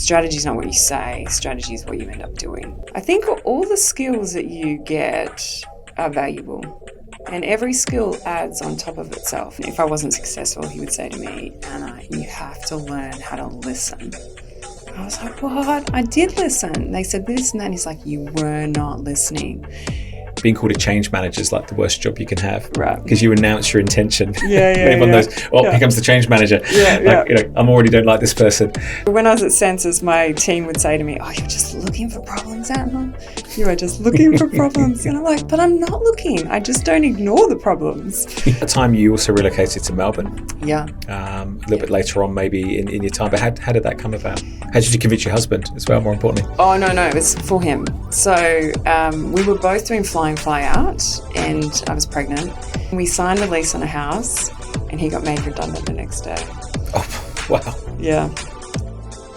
strategy's not what you say, strategy is what you end up doing. I think all the skills that you get are valuable. And every skill adds on top of itself. If I wasn't successful, he would say to me, Anna, you have to learn how to listen. I was like, what? I did listen. They said this and that. He's like, you were not listening. Being called a change manager is like the worst job you can have. Right. Because you announce your intention. Yeah. Everyone knows, here comes the change manager. I'm already don't like this person. When I was at Sensis, my team would say to me, oh, you're just looking for problems, Anna. You are just looking for problems. And I'm like, but I'm not looking. I just don't ignore the problems. At the time, you also relocated to Melbourne. Yeah. A little bit later on, maybe in your time. But how did that come about? How did you convince your husband as well, more importantly? Oh, no, it was for him. So we were both doing fly in, fly out, and I was pregnant. We signed a lease on a house, and he got made redundant the next day. Oh, wow. Yeah.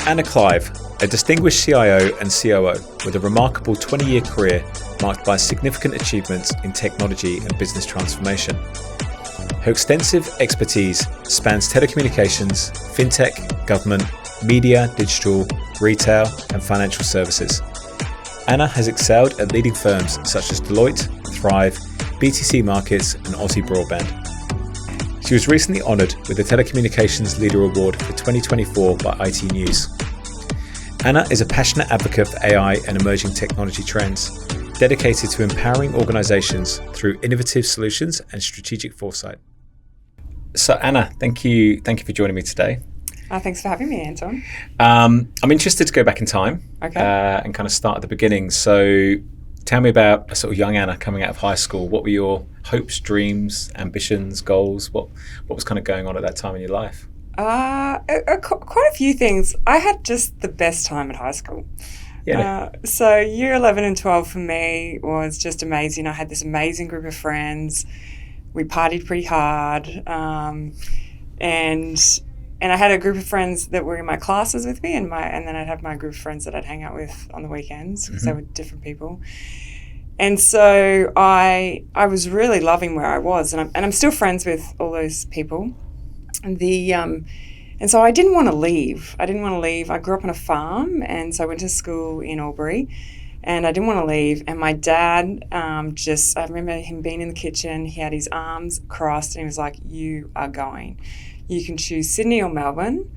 Anna Clive, a distinguished CIO and COO with a remarkable 20-year career marked by significant achievements in technology and business transformation. Her extensive expertise spans telecommunications, fintech, government, media, digital, retail, and financial services. Anna has excelled at leading firms such as Deloitte, Thrive, BTC Markets, and Aussie Broadband. She was recently honoured with the Telecommunications Leader Award for 2024 by iTnews. Anna is a passionate advocate for AI and emerging technology trends, dedicated to empowering organisations through innovative solutions and strategic foresight. So Anna, thank you for joining me today. Thanks for having me, Anton. I'm interested to go back in time, okay, and kind of start at the beginning. So tell me about a sort of young Anna coming out of high school. What were your hopes, dreams, ambitions, goals? What was kind of going on at that time in your life? Quite a few things. I had just the best time at high school. Yeah. So year 11 and 12 for me was just amazing. I had this amazing group of friends. We partied pretty hard, and I had a group of friends that were in my classes with me, and then I'd have my group of friends that I'd hang out with on the weekends because they were different people. And so I was really loving where I was, and I'm still friends with all those people. And so I didn't want to leave. I grew up on a farm, and so I went to school in Albury, and I didn't want to leave. And my dad I remember him being in the kitchen. He had his arms crossed, and he was like, "You are going. You can choose Sydney or Melbourne,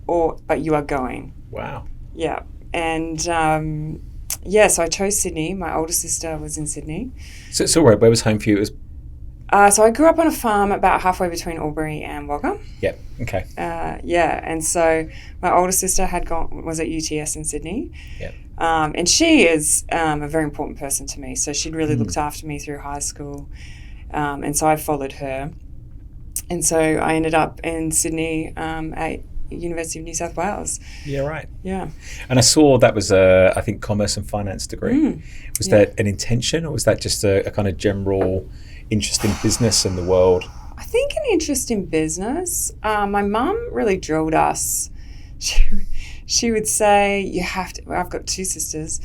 but you are going." Wow. Yeah. And so I chose Sydney. My older sister was in Sydney. So where was home for you? It was... So I grew up on a farm about halfway between Albury and Wagga. Yeah. Okay. And so my older sister was at UTS in Sydney. Yeah. And she is a very important person to me. So she'd really looked after me through high school. And so I followed her. And so I ended up in Sydney at University of New South Wales. Yeah, right. Yeah. And I saw that was I think commerce and finance degree. Was that an intention, or was that just a kind of general interest in business and the world? I think an interest in business. My mum really drilled us. She would say, you have to, I've got two sisters,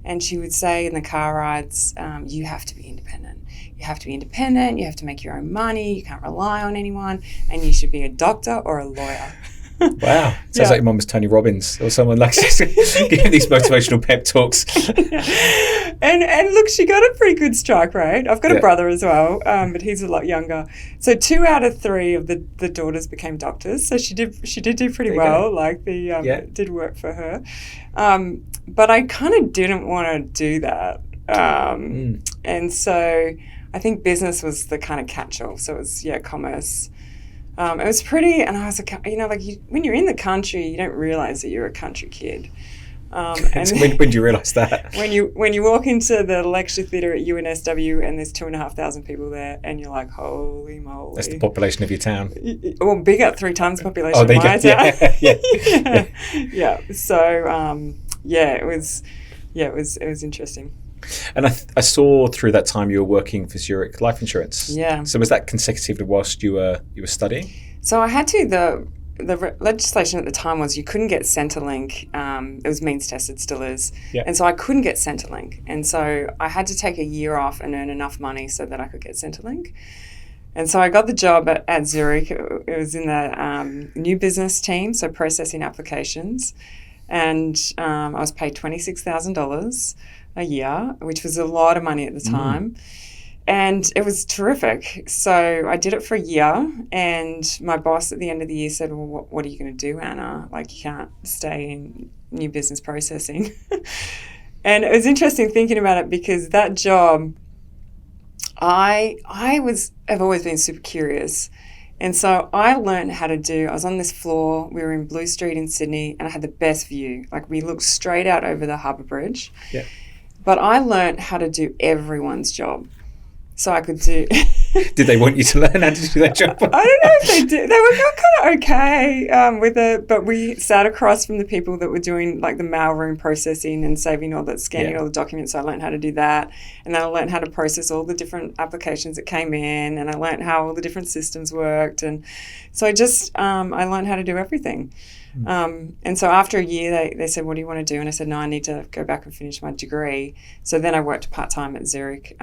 and she would say in the car rides, you have to be independent. You have to be independent, you have to make your own money, you can't rely on anyone, and you should be a doctor or a lawyer. Wow. Sounds like your mum was Tony Robbins or someone like giving these motivational pep talks. And look, she got a pretty good strike rate. I've got a brother as well, but he's a lot younger. So 2 out of 3 of the daughters became doctors. So she did do pretty well. Like it did work for her. But I kind of didn't want to do that. And so I think business was the kind of catch-all. So it was, commerce. It was pretty, and I was when you're in the country, you don't realise that you're a country kid. And when did you realise that? When you walk into the lecture theatre at UNSW and there's 2,500 people there, and you're like, holy moly! That's the population of your town. Well, bigger, 3 times the population of my town. Yeah. So it was interesting. And I saw through that time you were working for Zurich Life Insurance. Yeah. So was that consecutively whilst you were studying? So I had to. The legislation at the time was you couldn't get Centrelink. It was means tested, still is. Yeah. And so I couldn't get Centrelink. And so I had to take a year off and earn enough money so that I could get Centrelink. And so I got the job at Zurich. It was in the new business team, so processing applications. and I was paid $26,000 a year, which was a lot of money at the time. And it was terrific. So I did it for a year, and my boss at the end of the year said, well, what are you going to do, Anna? Like, you can't stay in new business processing. And it was interesting thinking about it, because that job, I've always been super curious. And so I learned how to I was on this floor, we were in Blue Street in Sydney, and I had the best view. Like, we looked straight out over the Harbour Bridge. Yeah. But I learned how to do everyone's job. So I could do... Did they want you to learn how to do that job? I don't know if they did. They were kind of okay with it, but we sat across from the people that were doing like the mailroom processing and saving all that, scanning all the documents. So I learned how to do that. And then I learned how to process all the different applications that came in, and I learned how all the different systems worked. And so I learned how to do everything. And so after a year, they said, what do you want to do? And I said, no, I need to go back and finish my degree. So then I worked part-time at Zurich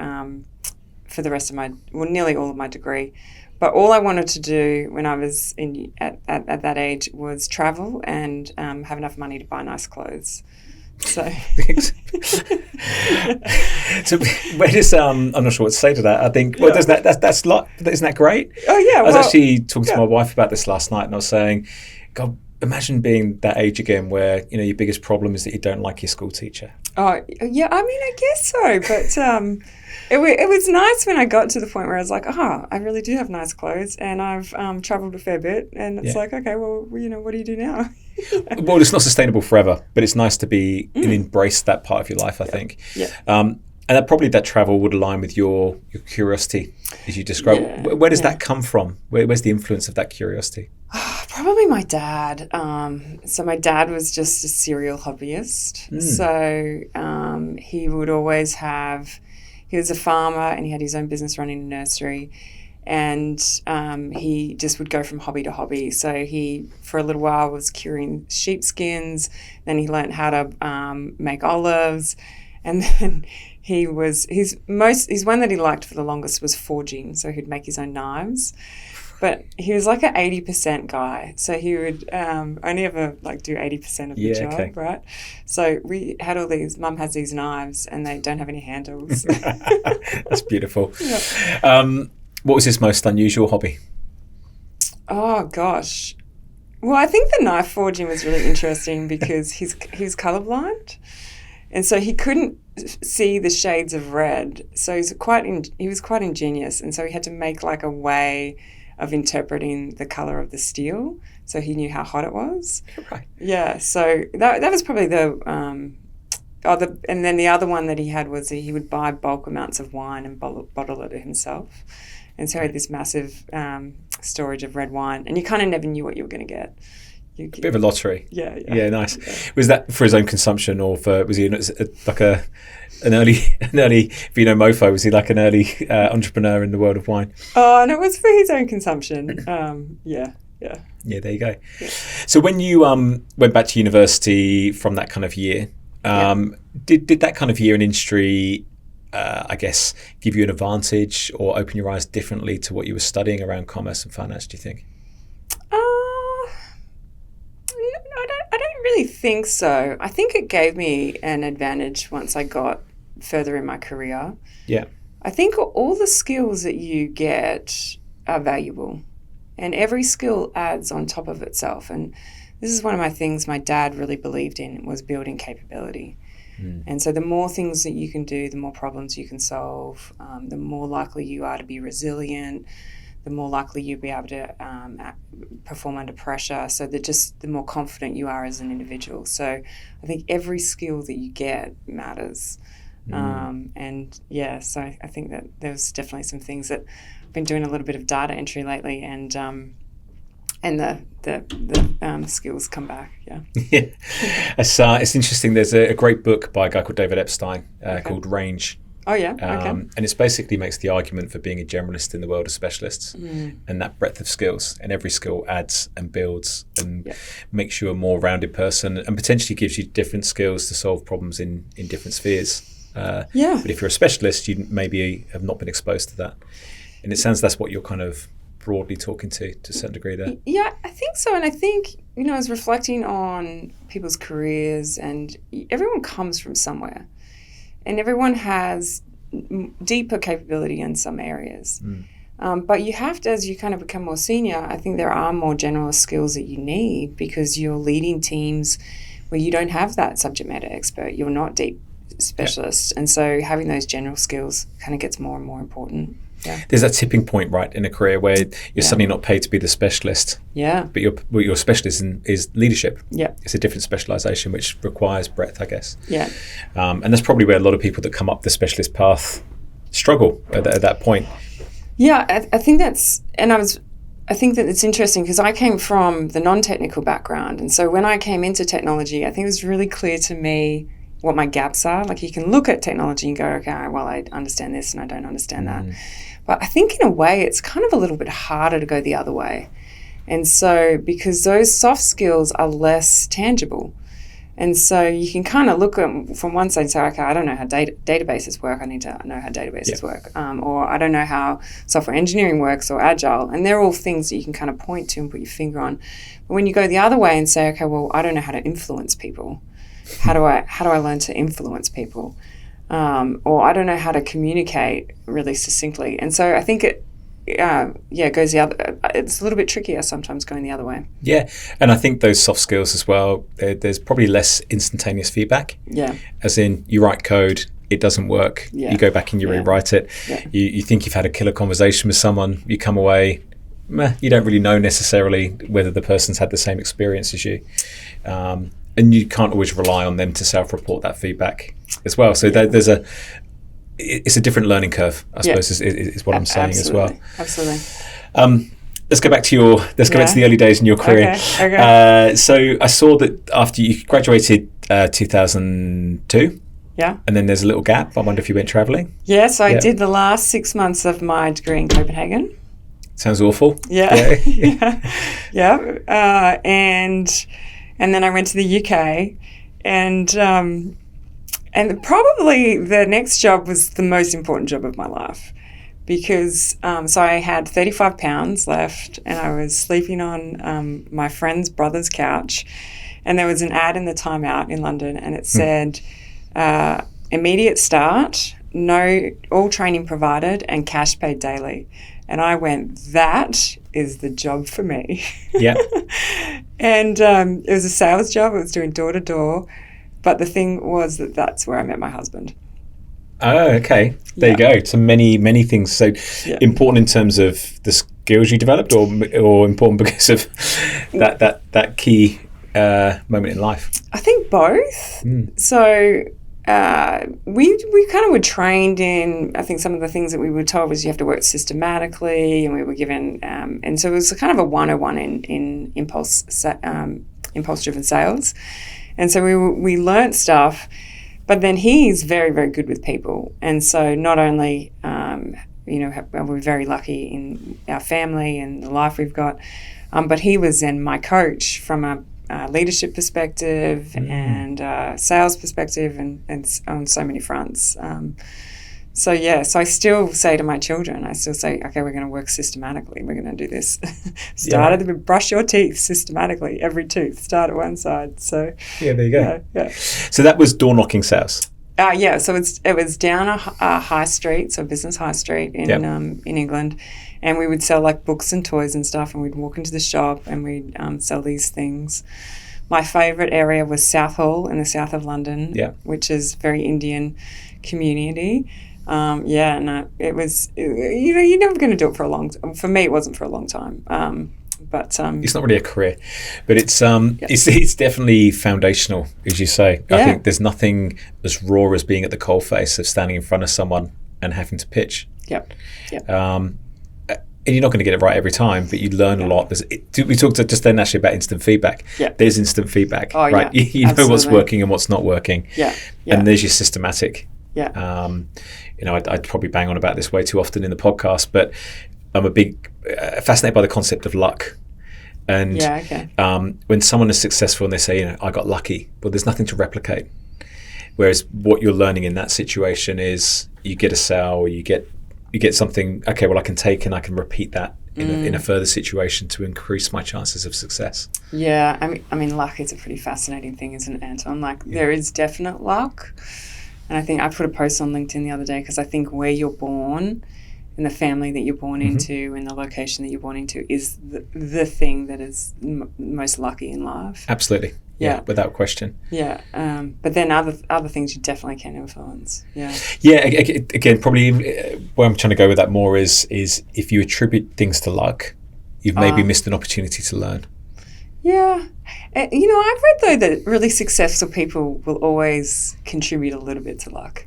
for the rest of nearly all of my degree. But all I wanted to do when I was at that age was travel and have enough money to buy nice clothes. So, so where does I'm not sure what to say to that. I think does that's like, isn't that great? Oh yeah, I was actually talking to my wife about this last night, and I was saying, God, imagine being that age again, where your biggest problem is that you don't like your school teacher. Oh yeah, I mean, I guess so, but it was nice when I got to the point where I was like, I really do have nice clothes, and I've travelled a fair bit, and it's like, okay, well, what do you do now? Well, it's not sustainable forever, but it's nice to be and embrace that part of your life, I think. Yeah. And that travel would align with your curiosity, as you described. Yeah. Where does that come from? Where's the influence of that curiosity? Probably my dad. So my dad was just a serial hobbyist. So he would always he was a farmer, and he had his own business running a nursery. And he just would go from hobby to hobby. So he, for a little while, was curing sheepskins. Then he learned how to make olives. And then his one that he liked for the longest was forging. So he'd make his own knives. But he was like an 80% guy. So he would only ever do 80% of the job, right? So we had all these, Mum has these knives, and they don't have any handles. That's beautiful. Yeah. What was his most unusual hobby? Oh, gosh. Well, I think the knife forging was really interesting because he was colourblind. And so he couldn't see the shades of red. So he was quite ingenious. And so he had to make a way of interpreting the colour of the steel. So he knew how hot it was. Right. Yeah. So that was probably and then the other one that he had was he would buy bulk amounts of wine and bottle it himself. And so he had this massive storage of red wine, and you kind of never knew what you were going to get. A bit of a lottery. Yeah. Yeah, nice. Yeah. Was that for his own consumption, or was he like an early vino mofo? Was he like an early entrepreneur in the world of wine? Oh, and it was for his own consumption. Yeah. Yeah, there you go. Yeah. So when you went back to university from that kind of year, did that kind of year in industry, I guess, give you an advantage or open your eyes differently to what you were studying around commerce and finance, do you think? I don't really think so. I think it gave me an advantage once I got further in my career. Yeah. I think all the skills that you get are valuable, and every skill adds on top of itself. And this is one of my things my dad really believed in, was building capability. And so the more things that you can do, the more problems you can solve, the more likely you are to be resilient, the more likely you'll be able to perform under pressure, so that just the more confident you are as an individual. So I think every skill that you get matters. And yeah, so I think that there's definitely some things that I've been doing a little bit of data entry lately, and the skills come back. Yeah. Yeah. It's interesting. There's a great book by a guy called David Epstein called Range. Oh, yeah. Okay. And it basically makes the argument for being a generalist in the world of specialists, and that breadth of skills, and every skill adds and builds and makes you a more rounded person, and potentially gives you different skills to solve problems in different spheres. But if you're a specialist, you maybe have not been exposed to that. And it sounds that's what you're kind of broadly talking to a certain degree there. Yeah, I think so. And I think, I was reflecting on people's careers, and everyone comes from somewhere, and everyone has deeper capability in some areas. But you have to, as you kind of become more senior, I think there are more generalist skills that you need, because you're leading teams where you don't have that subject matter expert. You're not deep specialist. And so having those general skills kind of gets more and more important. Yeah. There's that tipping point, right, in a career where you're suddenly not paid to be the specialist. Yeah. But your specialism is leadership. Yeah. It's a different specialisation which requires breadth, I guess. Yeah. And that's probably where a lot of people that come up the specialist path struggle at that point. Yeah, I think I think that it's interesting, because I came from the non-technical background. And so when I came into technology, I think it was really clear to me what my gaps are. Like, you can look at technology and go, okay, well, I understand this and I don't understand that. But I think in a way it's kind of a little bit harder to go the other way. And so because those soft skills are less tangible. And so you can kind of look at from one side and say, okay, I don't know how databases work. I need to know how databases work. Or I don't know how software engineering works, or agile. And they're all things that you can kind of point to and put your finger on. But when you go the other way and say, okay, well, I don't know how to influence people. How do I learn to influence people? Or I don't know how to communicate really succinctly. And so I think it goes the other. It's a little bit trickier sometimes going the other way. Yeah, and I think those soft skills as well, there's probably less instantaneous feedback. Yeah. As in, you write code, it doesn't work. Yeah. You go back and you rewrite it. Yeah. You think you've had a killer conversation with someone, you come away, you don't really know necessarily whether the person's had the same experience as you. And you can't always rely on them to self-report that feedback as well. So it's a different learning curve, I suppose, is what I'm saying as well. Absolutely. Let's go back to back to the early days in your career. Okay. So I saw that after you graduated 2002. Yeah. And then there's a little gap. I wonder if you went travelling. Yes, I did the last 6 months of my degree in Copenhagen. Sounds awful. Yeah. Yeah. And then I went to the UK, and probably the next job was the most important job of my life, because so I had 35 pounds left, and I was sleeping on my friend's brother's couch, and there was an ad in the Time Out in London, and it said immediate start, all training provided, and cash paid daily. And I went, that is the job for me. Yeah. And it was a sales job. I was doing door to door. But the thing was that's where I met my husband. Oh, okay. There you go. So many things. So important in terms of the skills you developed, or important because of that key moment in life? I think both. So we kind of were trained in, I think some of the things that we were told was you have to work systematically, and we were given, and so it was kind of a 101 in impulse-driven sales. And so we learnt stuff, but then he's very, very good with people. And so not only, we're very lucky in our family and the life we've got, but he was then my coach from a leadership perspective and sales perspective, and on so many fronts. So I still say to my children, okay, we're going to work systematically. We're going to do this. Brush your teeth systematically, every tooth. Start at one side. So there you go. Yeah. So that was door knocking sales. So it was down a high street, so business high street in England, and we would sell like books and toys and stuff, and we'd walk into the shop and we'd sell these things. My favourite area was Southall in the south of London, which is very Indian community. It was, you're never going to do it for a long time. For me, it wasn't for a long time. But it's not really a career, but it's definitely foundational, as you say. I think there's nothing as raw as being at the coalface of standing in front of someone and having to pitch. And you're not going to get it right every time, but you learn a lot. We talked just then actually about instant feedback. There's instant feedback, right? You know what's working and what's not working. And there's your systematic. I'd probably bang on about this way too often in the podcast, but I'm a big fascinated by the concept of luck. And when someone is successful and they say, I got lucky, well, there's nothing to replicate. Whereas what you're learning in that situation is you get a sale, or you get something, okay, well, I can take and I can repeat that in a further situation to increase my chances of success? Yeah, I mean, luck is a pretty fascinating thing, isn't it, Anton? Like, there is definite luck. And I think I put a post on LinkedIn the other day because I think where you're born and the family that you're born into and the location that you're born into is the thing that is most lucky in life. Absolutely. Yeah, without question. Yeah, but then other things you definitely can influence. Yeah. Yeah, again, probably where I'm trying to go with that more is if you attribute things to luck, you've maybe missed an opportunity to learn. Yeah. I've read, though, that really successful people will always contribute a little bit to luck.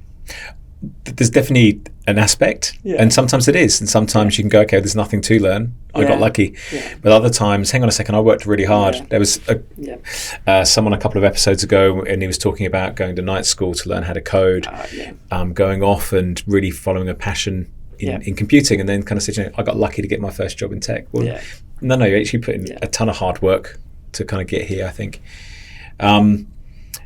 There's definitely an aspect, and sometimes it is, and sometimes you can go, okay, there's nothing to learn. I got lucky. Yeah. But other times, hang on a second, I worked really hard. Yeah. There was someone a couple of episodes ago, and he was talking about going to night school to learn how to code, going off and really following a passion in computing, and then kind of said, I got lucky to get my first job in tech. Well, no, you actually put in a ton of hard work to kind of get here, I think.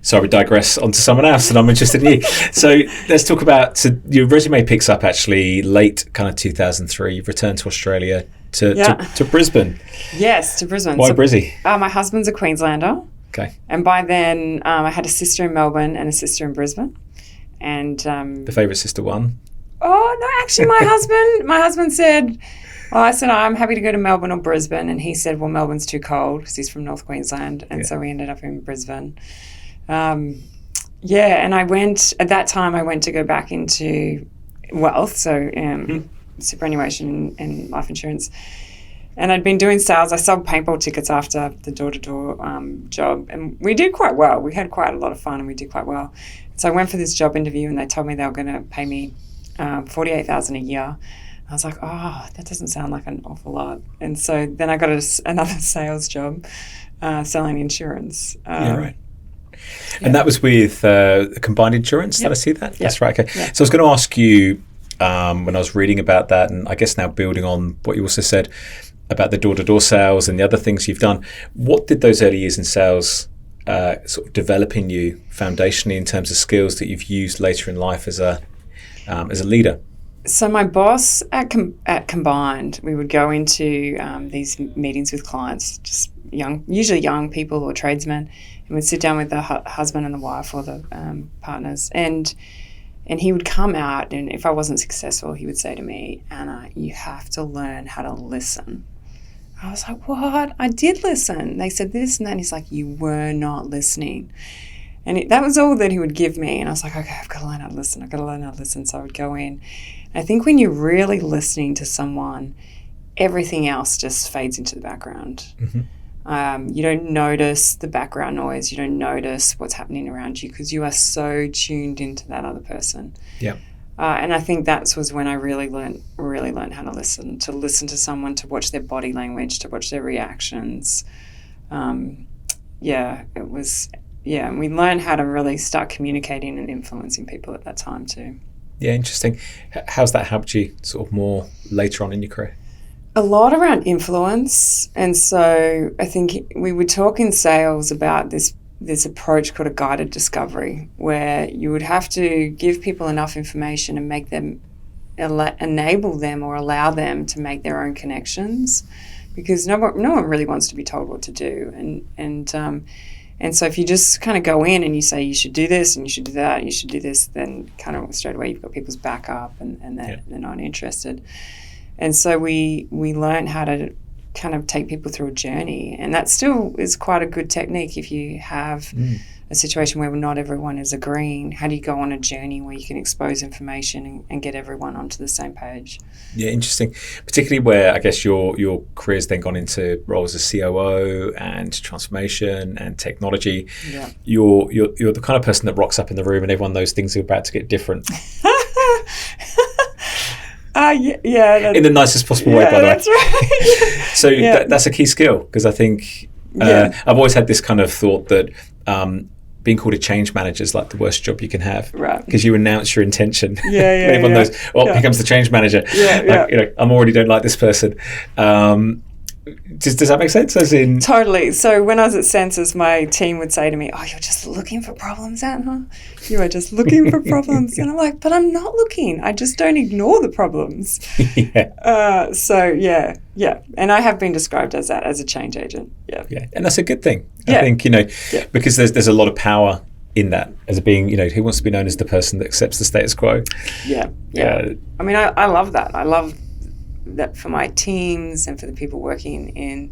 So I would digress onto someone else, and I'm interested in you. So let's talk about, so your resume picks up actually late kind of 2003. You've returned to Australia to Brisbane. Yes, to Brisbane. Why Brizzy? My husband's a Queenslander. Okay. And by then I had a sister in Melbourne and a sister in Brisbane. And the favourite sister won? Oh, no, actually my husband said, I said, I'm happy to go to Melbourne or Brisbane. And he said, well, Melbourne's too cold because he's from North Queensland. And so we ended up in Brisbane. And at that time I went to go back into wealth, so superannuation and life insurance. And I'd been doing sales. I sold paintball tickets after the door-to-door job, and we did quite well. We had quite a lot of fun, and we did quite well. So I went for this job interview, and they told me they were going to pay me $48,000 a year. I was like, that doesn't sound like an awful lot. And so then I got another sales job selling insurance. Right. And that was with combined insurance. Did I see that? That's right. Okay. Yeah. So I was going to ask you when I was reading about that, and I guess now building on what you also said about the door-to-door sales and the other things you've done, what did those early years in sales sort of develop in you foundationally in terms of skills that you've used later in life as a leader? So my boss at Combined, we would go into these meetings with clients, just usually young people or tradesmen, and we'd sit down with the husband and the wife or the partners, and he would come out, and if I wasn't successful, he would say to me, Anna, you have to learn how to listen. I was like, what? I did listen. They said this and that. And he's like, you were not listening. And that was all that he would give me. And I was like, okay, I've got to learn how to listen. So I would go in. I think when you're really listening to someone, everything else just fades into the background. Mm-hmm. You don't notice the background noise. You don't notice what's happening around you because you are so tuned into that other person. Yeah. And I think that was when I really learned how to listen to someone, to watch their body language, to watch their reactions. And we learned how to really start communicating and influencing people at that time too. Yeah, interesting. How's that helped you sort of more later on in your career? A lot around influence. And so I think we would talk in sales about this approach called a guided discovery, where you would have to give people enough information and make them, enable them or allow them to make their own connections, because no one really wants to be told what to do. And so if you just kind of go in and you say you should do this and you should do that and you should do this, then kind of straight away you've got people's back up and they're not interested. And so we learned how to kind of take people through a journey, and that still is quite a good technique if you have a situation where not everyone is agreeing. How do you go on a journey where you can expose information and get everyone onto the same page? Yeah, interesting. Particularly where I guess your career's then gone into roles as COO and transformation and technology. Yeah. You're the kind of person that rocks up in the room and everyone knows things are about to get different. In the nicest possible way, by the way. That's right. So that's a key skill, because I think I've always had this kind of thought that being called a change manager is like the worst job you can have, right? Because you announce your intention. Everyone knows. Here comes the change manager. I already don't like this person. Does that make sense? As in, Totally. So when I was at Sensis, my team would say to me, "Oh, you're just looking for problems, Anna. You are just looking for problems." And I'm like, "But I'm not looking. I just don't ignore the problems." Yeah. And I have been described as that, as a change agent. Yeah. And that's a good thing. I think, because there's a lot of power in that, as being, who wants to be known as the person that accepts the status quo. Yeah. I mean, I love that. I love that for my teams and for the people working in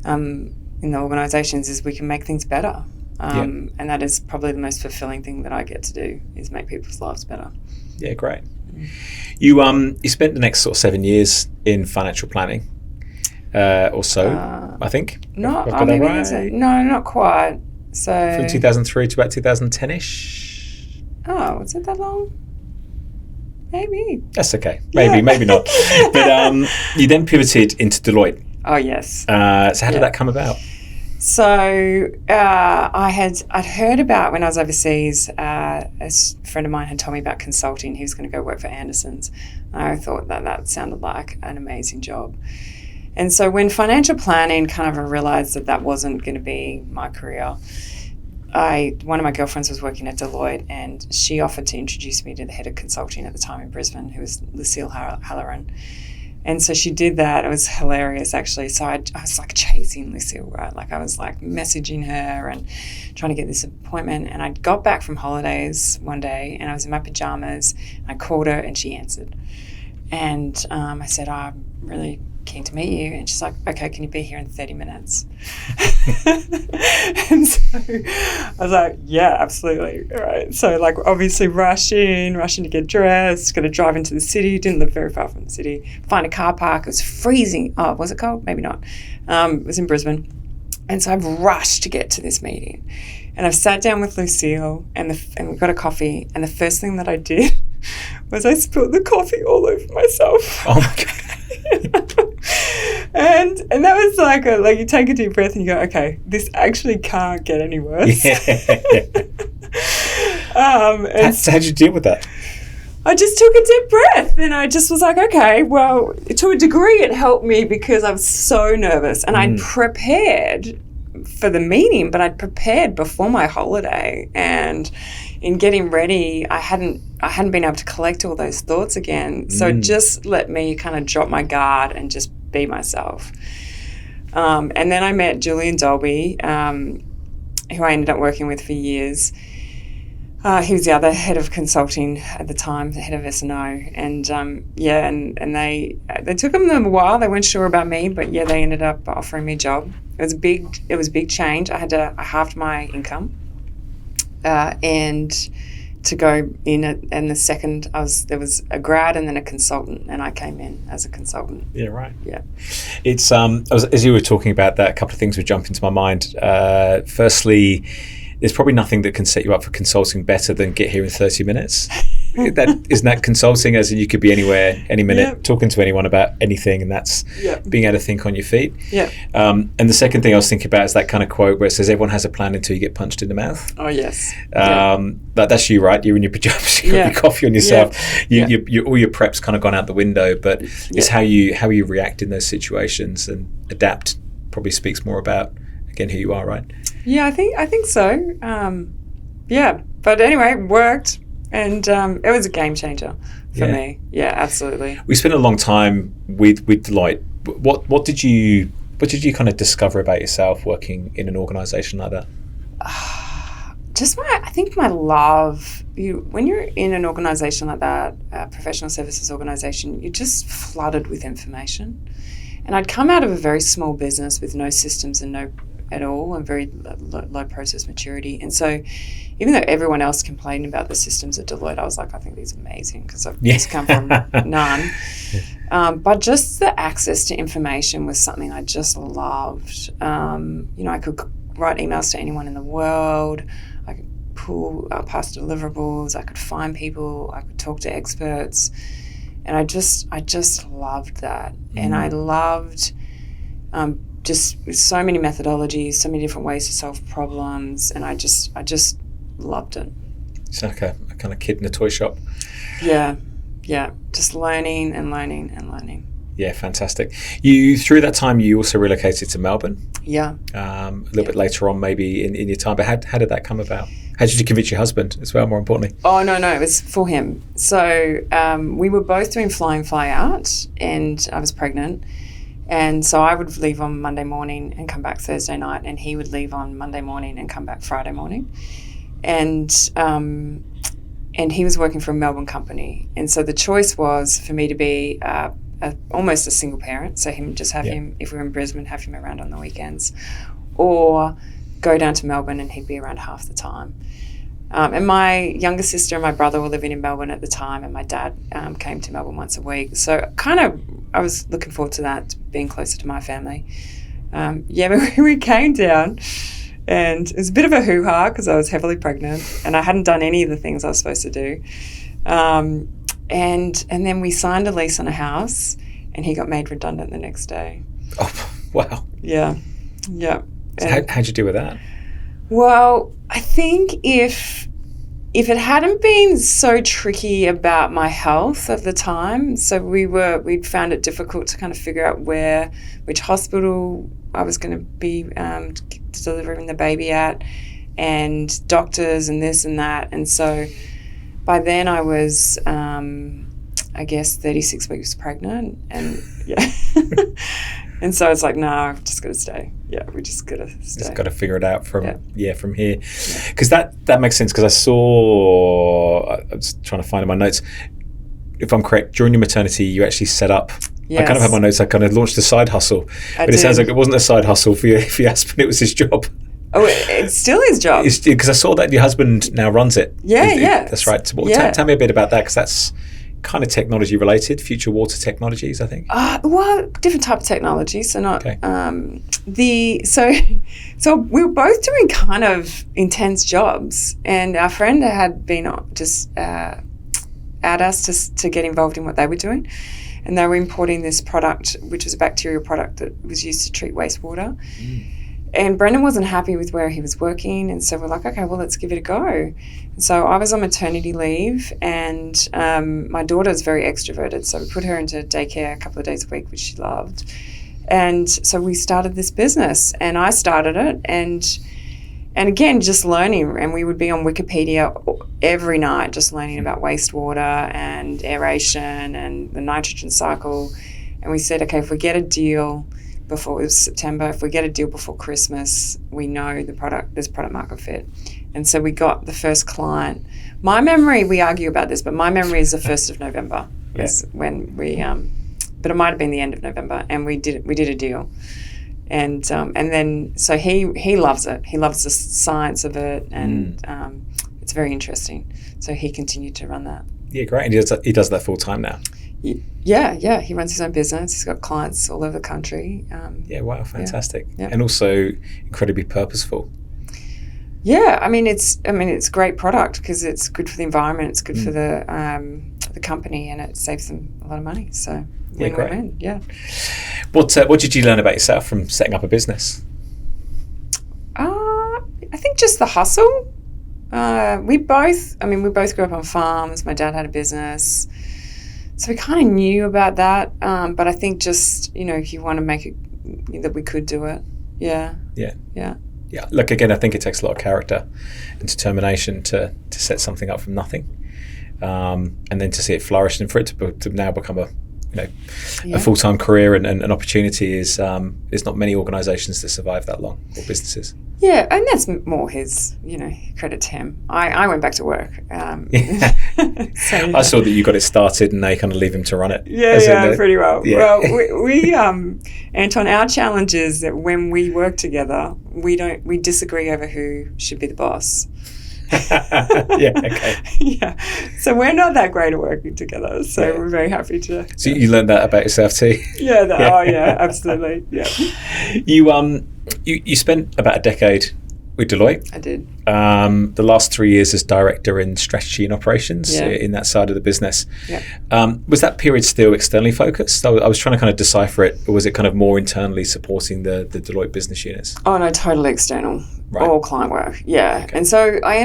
the organisations, is we can make things better. And that is probably the most fulfilling thing that I get to do, is make people's lives better. Yeah, great. You spent the next sort of 7 years in financial planning, or so, I think. No, not quite. So from 2003 to about 2010-ish. Oh, was it that long? Maybe. That's okay. Maybe not. But you then pivoted into Deloitte. Oh, yes. So how did that come about? So I'd heard about, when I was overseas, a friend of mine had told me about consulting. He was going to go work for Anderson's. I thought that sounded like an amazing job. And so when financial planning, kind of realised that wasn't going to be my career, one of my girlfriends was working at Deloitte, and she offered to introduce me to the head of consulting at the time in Brisbane, who was Lucille Halloran. And so she did that. It was hilarious, actually. So I was like chasing Lucille, right? Like I was like messaging her and trying to get this appointment. And I got back from holidays one day, and I was in my pajamas. I called her, and she answered. And I said, I'm really keen to meet you. And she's like, okay, can you be here in 30 minutes? And so I was like, yeah, absolutely. All right. So like obviously rushing to get dressed, going to drive into the city, didn't live very far from the city, find a car park. It was freezing. Oh, was it cold? Maybe not. It was in Brisbane. And so I've rushed to get to this meeting. And I've sat down with Lucille and we got a coffee. And the first thing that I did was I spilled the coffee all over myself. Oh my God. And that was like you take a deep breath and you go, okay, this actually can't get any worse. Yeah. So how'd you deal with that? I just took a deep breath and I just was like, okay, well, to a degree it helped me because I was so nervous and I'd prepared for the meeting, but I'd prepared before my holiday, and in getting ready, I hadn't been able to collect all those thoughts again. So it just let me kind of drop my guard and just be myself. And then I met Julian Dolby, who I ended up working with for years. He was the other head of consulting at the time, the head of S&O. And and they took them a while. They weren't sure about me, but yeah, they ended up offering me a job. It was a big change. I halved my income. And to go in and the second there was a grad and then a consultant, and I came in as a consultant. Yeah, right. Yeah. It's as you were talking about that, a couple of things would jump into my mind. Firstly, there's probably nothing that can set you up for consulting better than get here in 30 minutes. Isn't that consulting, as in you could be anywhere, any minute, talking to anyone about anything, and that's being able to think on your feet. Yeah. And the second thing I was thinking about is that kind of quote where it says, everyone has a plan until you get punched in the mouth. Oh, yes. That's you, right? You're in your pajamas, you've got your coffee on yourself. All your prep's kind of gone out the window, but it's how you react in those situations and adapt probably speaks more about, again, who you are, right? Yeah, I think so. But anyway, it worked. And it was a game changer for me. Yeah, absolutely. We spent a long time with Deloitte. What did you kind of discover about yourself working in an organisation like that? I think my love. When you're in an organisation like that, a professional services organisation, you're just flooded with information. And I'd come out of a very small business with no systems and no at all, and very low process maturity. And so even though everyone else complained about the systems at Deloitte, I was like, I think these are amazing because I've just come from none. But just the access to information was something I just loved. I could write emails to anyone in the world. I could pull past deliverables. I could find people. I could talk to experts. And I just loved that. And I loved just so many methodologies, so many different ways to solve problems, and I just loved it. It's like a kind of kid in a toy shop. Yeah, just learning and learning and learning. Yeah, fantastic. You through that time, you also relocated to Melbourne. Yeah. A little bit later on, maybe in your time. But how did that come about? How did you convince your husband as well? More importantly. Oh no, it was for him. So we were both doing fly in, fly out, and I was pregnant, and so I would leave on Monday morning and come back Thursday night, and he would leave on Monday morning and come back Friday morning, and he was working for a Melbourne company, and so the choice was for me to be almost a single parent, so just have him, if we were in Brisbane, have him around on the weekends, or go down to Melbourne and he'd be around half the time. And my younger sister and my brother were living in Melbourne at the time, and my dad came to Melbourne once a week. So I was looking forward to that, being closer to my family. But we came down, and it was a bit of a hoo-ha because I was heavily pregnant and I hadn't done any of the things I was supposed to do. And then we signed a lease on a house, and he got made redundant the next day. Oh, wow. Yeah. So how'd you deal with that? Well, I think if it hadn't been so tricky about my health at the time, so we'd found it difficult to kind of figure out which hospital I was going to be delivering the baby at, and doctors and this and that, and so by then I was, I guess, 36 weeks pregnant, and and so it's like, no, I've just got to stay. Yeah, we just got to stay. Just got to figure it out from here. Because that makes sense, because I was trying to find in my notes, if I'm correct, during your maternity, you actually set up, I kind of have my notes, I kind of launched a side hustle. But it sounds like it wasn't a side hustle for Aspen, it was his job. Oh, it's still his job. Because I saw that your husband now runs it. Yeah. That's right. So, tell me a bit about that, because that's kind of technology related, future water technologies, I think. Well, different type of technology. So not okay. So we were both doing kind of intense jobs, and our friend had been just at us to get involved in what they were doing, and they were importing this product, which was a bacterial product that was used to treat wastewater. And Brendan wasn't happy with where he was working, and so we're like, okay, well, let's give it a go. And so I was on maternity leave, and my daughter's very extroverted, so we put her into daycare a couple of days a week, which she loved. And so we started this business, and I started it, and again, just learning, and we would be on Wikipedia every night just learning about wastewater and aeration and the nitrogen cycle. And we said, okay, if we get a deal before, it was September, if we get a deal before Christmas, we know there's product market fit. And so we got the first client. My memory, we argue about this, but my memory is the 1st of November is when we, but it might have been the end of November, and we did a deal. And then, so he loves it. He loves the science of it, and it's very interesting. So he continued to run that. Yeah, great. And he does that full time now. Yeah. He runs his own business. He's got clients all over the country. Wow, fantastic. Yeah. And also incredibly purposeful. Yeah, I mean it's great product because it's good for the environment. It's good for the company, and it saves them a lot of money. So win-win. Yeah. What did you learn about yourself from setting up a business? I think just the hustle. We both grew up on farms. My dad had a business. So we kind of knew about that, but I think just, if you want to make it, that we could do it. Yeah. Look, again, I think it takes a lot of character and determination to set something up from nothing, and then to see it flourish, and for it to now become a full-time career and an opportunity is there's not many organisations that survive that long, or businesses. Yeah, and that's more his, credit to him. I went back to work. I saw that you got it started and they kind of leave him to run it. Yeah, pretty well. Yeah. Well, we Anton, our challenge is that when we work together, we disagree over who should be the boss. Yeah. So we're not that great at working together. So we're very happy to. So you learned that about yourself too. Oh yeah, absolutely. Yeah. You spent about a decade with Deloitte. I did. The last 3 years as director in strategy and operations in that side of the business. Yeah. Was that period still externally focused? I was trying to kind of decipher it, or was it kind of more internally supporting the Deloitte business units? Oh no, totally external. Right. All client work. Yeah. Okay. And so I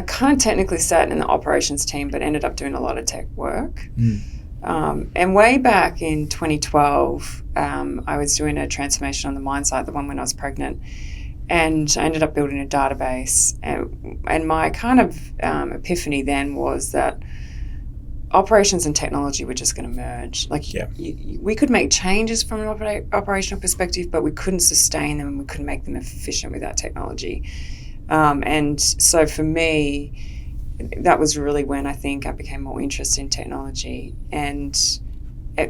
kind of technically sat in the operations team, but ended up doing a lot of tech work. And way back in 2012, I was doing a transformation on the mine site, the one when I was pregnant, and I ended up building a database. And my kind of epiphany then was that operations and technology were just going to merge. Like, we could make changes from an operational perspective, but we couldn't sustain them and we couldn't make them efficient without technology. And so for me, that was really when I think I became more interested in technology. And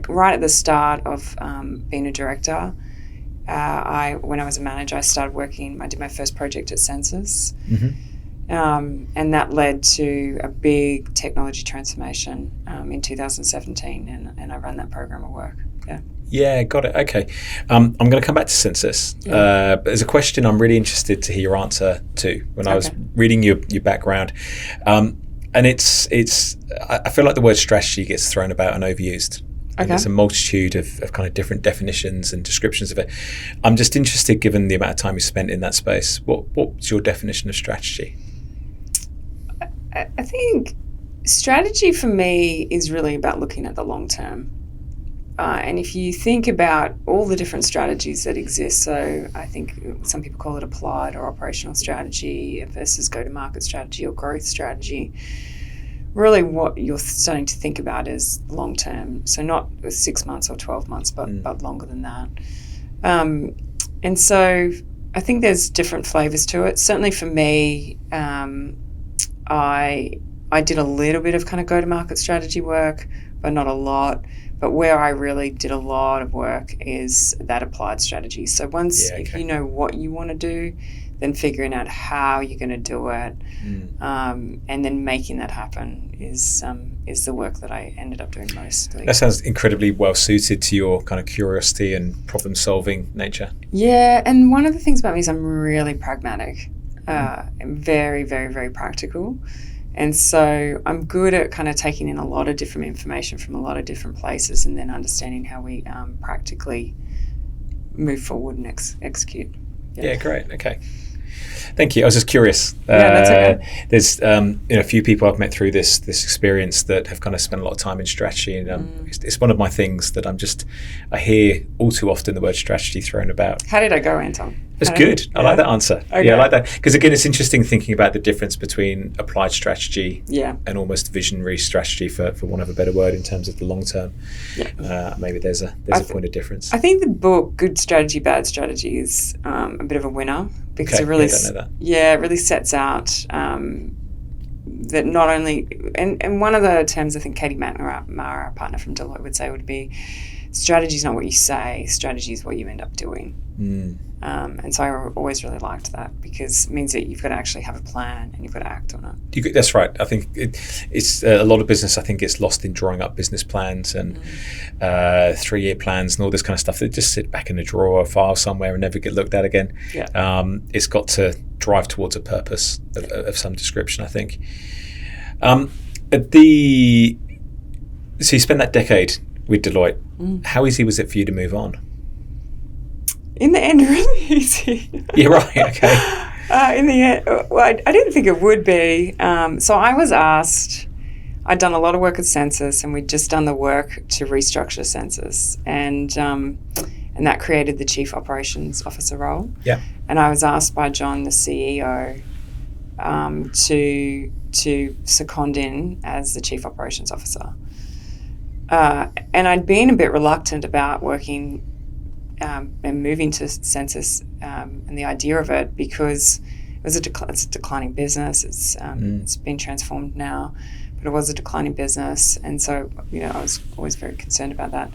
right at the start of being a director, when I was a manager, I did my first project at Sensis. And that led to a big technology transformation in 2017, and I ran that program of work. Yeah, got it. Okay. I'm going to come back to Sensis. But there's a question I'm really interested to hear your answer to when I was reading your background. And I feel like the word strategy gets thrown about and overused. And there's a multitude of kind of different definitions and descriptions of it. I'm just interested, given the amount of time you spent in that space, what's your definition of strategy? I think strategy for me is really about looking at the long term. And if you think about all the different strategies that exist, so I think some people call it applied or operational strategy versus go-to-market strategy or growth strategy, really what you're starting to think about is long term. So not 6 months or 12 months, but longer than that. And so I think there's different flavors to it. Certainly for me, I did a little bit of kind of go-to-market strategy work, but not a lot. But where I really did a lot of work is that applied strategy. So if you know what you want to do, then figuring out how you're going to do it, and then making that happen is the work that I ended up doing mostly. That sounds incredibly well suited to your kind of curiosity and problem-solving nature. Yeah, and one of the things about me is I'm really pragmatic, and very, very, very practical. And so I'm good at kind of taking in a lot of different information from a lot of different places and then understanding how we practically move forward and execute. Yeah, great. Okay. Thank you. I was just curious. That's okay. There's a few people I've met through this experience that have kind of spent a lot of time in strategy, and it's one of my things that I hear all too often the word strategy thrown about. How did I go, Anton? It's good. I like that answer. Okay. Yeah, I like that because again, it's interesting thinking about the difference between applied strategy and almost visionary strategy, for want of a better word, in terms of the long term. Maybe there's a point of difference. I think the book Good Strategy, Bad Strategy is a bit of a winner because it really I don't know that. it really sets out that not only and one of the terms I think Katie McNamara, our partner from Deloitte, would say would be strategy is not what you say, strategy is what you end up doing. And so I always really liked that because it means that you've got to actually have a plan and you've got to act on it. That's right. I think it's a lot of business. I think it's lost in drawing up business plans and 3-year plans and all this kind of stuff that just sit back in a drawer or file somewhere and never get looked at again. It's got to drive towards a purpose of some description, I think. So you spent that decade with Deloitte. How easy was it for you to move on? In the end, really easy. Yeah, right, okay. In the end, well, I didn't think it would be. So I was asked, I'd done a lot of work at Sensis, and we'd just done the work to restructure Sensis. And that created the Chief Operations Officer role. Yeah. And I was asked by John, the CEO, to second in as the Chief Operations Officer. And I'd been a bit reluctant about working and moving to Sensis and the idea of it because it's a declining business. It's been transformed now, but it was a declining business, and so I was always very concerned about that.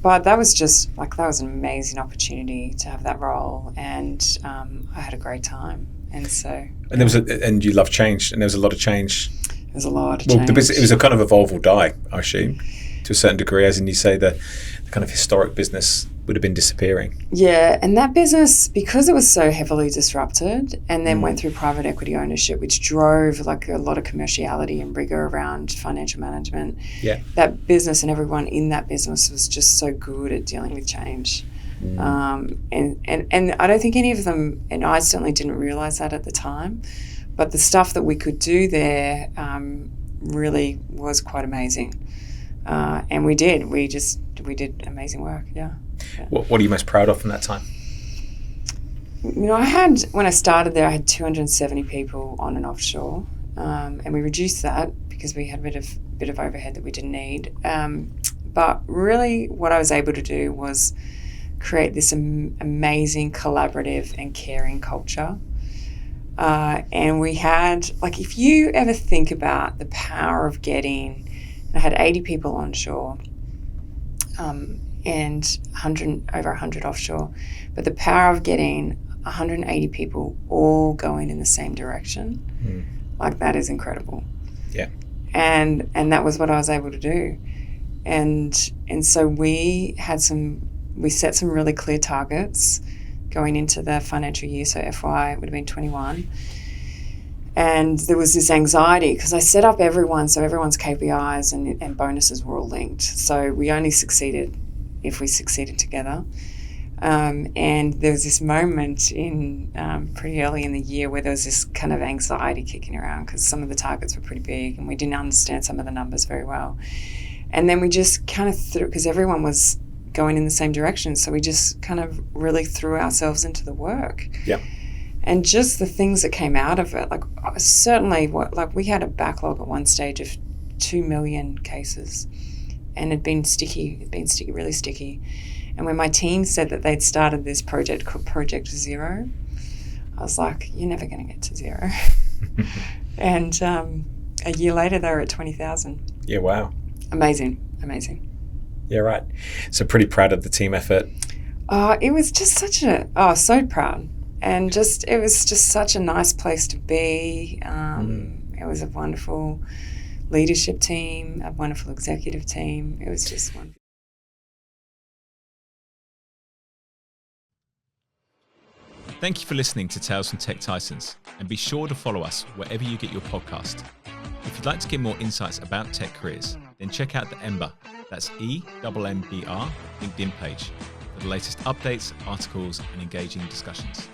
But that was an amazing opportunity to have that role, and I had a great time. And so and you love change, and there was a lot of change. There's a lot of change. It was a kind of evolve or die, I assume, to a certain degree, as in you say the kind of historic business would have been disappearing. Yeah, and that business, because it was so heavily disrupted and then went through private equity ownership, which drove like a lot of commerciality and rigor around financial management. Yeah. That business and everyone in that business was just so good at dealing with change. And I don't think any of them, and I certainly didn't realise that at the time, but the stuff that we could do there really was quite amazing. And we did. We did amazing work. Yeah. What are you most proud of from that time? When I started there, I had 270 people on and offshore, and we reduced that because we had a bit of overhead that we didn't need. But really, what I was able to do was create this amazing collaborative and caring culture. And we had, if you ever think about the power of getting, I had 80 people onshore, and over 100 offshore, but the power of getting 180 people all going in the same direction, that is incredible. Yeah. And that was what I was able to do. And so we set some really clear targets going into the financial year, so FY would have been 21. And there was this anxiety because I set up everyone's KPIs and bonuses were all linked. So we only succeeded if we succeeded together. And there was this moment in pretty early in the year where there was this kind of anxiety kicking around because some of the targets were pretty big and we didn't understand some of the numbers very well. And then we just kind of threw, because everyone was going in the same direction, so we just kind of really threw ourselves into the work. Yeah. And just the things that came out of it, certainly we had a backlog at one stage of 2 million cases, and it'd been really sticky. And when my team said that they'd started this project called Project Zero, I was like, you're never going to get to zero. And a year later, they were at 20,000. Yeah, wow. Amazing. Yeah, right. So pretty proud of the team effort. It was just so proud. And it was just such a nice place to be. It was a wonderful leadership team, a wonderful executive team. It was just wonderful. Thank you for listening to Tales from Tech Titans, and be sure to follow us wherever you get your podcast. If you'd like to get more insights about tech careers, then check out the Ember, that's EMMBR LinkedIn page for the latest updates, articles, and engaging discussions.